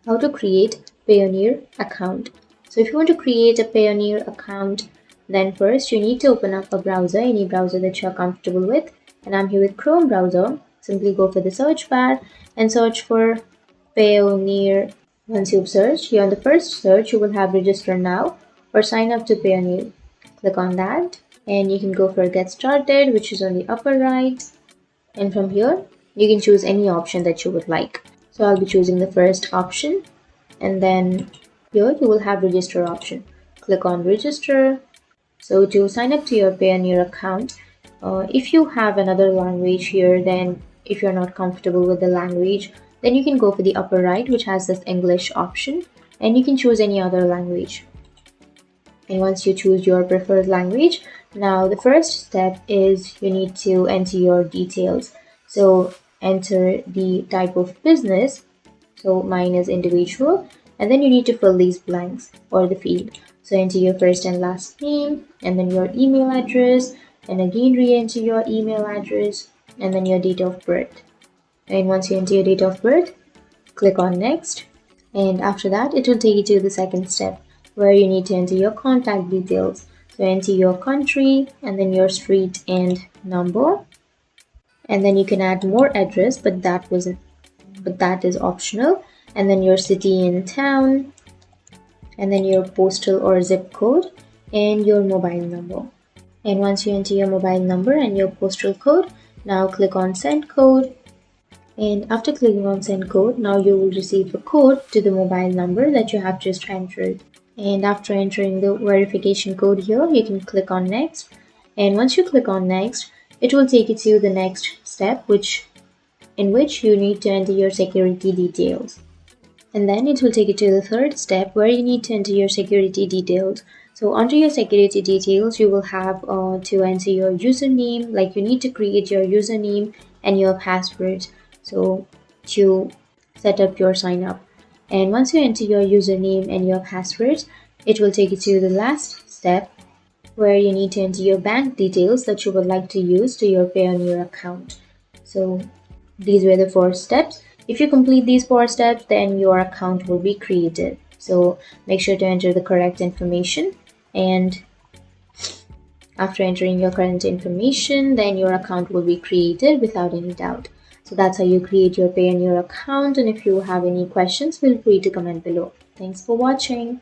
how to create Payoneer account. So if you want to create a Payoneer account, then first you need to open up a browser, any browser that you're comfortable with. And I'm here with Chrome browser. Simply go for the search bar and search for Payoneer. Once you've searched, here on the first search, you will have register now or sign up to Payoneer. Click on that and you can go for get started, which is on the upper right. And from here, you can choose any option that you would like. So I'll be choosing the first option, and then here you will have register option. Click on register. So to sign up to your Payoneer account, if you have another language here, then if you're not comfortable with the language, then you can go for the upper right, which has this English option, and you can choose any other language. And once you choose your preferred language, now the first step is you need to enter your details. So enter the type of business. So mine is individual, and then you need to fill these blanks or the field. So enter your first and last name, and then your email address, and again re-enter your email address, and then your date of birth. And once you enter your date of birth, click on next, and after that it will take you to the second step, where you need to enter your contact details. So enter your country and then your street and number, and then you can add more address, but that is optional, and then your city and town, and then your postal or zip code and your mobile number. And once you enter your mobile number and your postal code, now click on send code. And after clicking on send code, now you will receive a code to the mobile number that you have just entered. And after entering the verification code here, you can click on next. And once you click on next, it will take you to the next step, in which you need to enter your security details. And then it will take you to the third step, where you need to enter your security details. So under your security details, you will have to enter your username, like you need to create your username and your password. So to set up your sign up. And once you enter your username and your password, it will take you to the last step, where you need to enter your bank details that you would like to use to your Payoneer account. So these were the 4 steps. If you complete these 4 steps, then your account will be created. So make sure to enter the correct information, and after entering your correct information, then your account will be created without any doubt. So that's how you create your Payoneer account, and if you have any questions, feel free to comment below. Thanks for watching.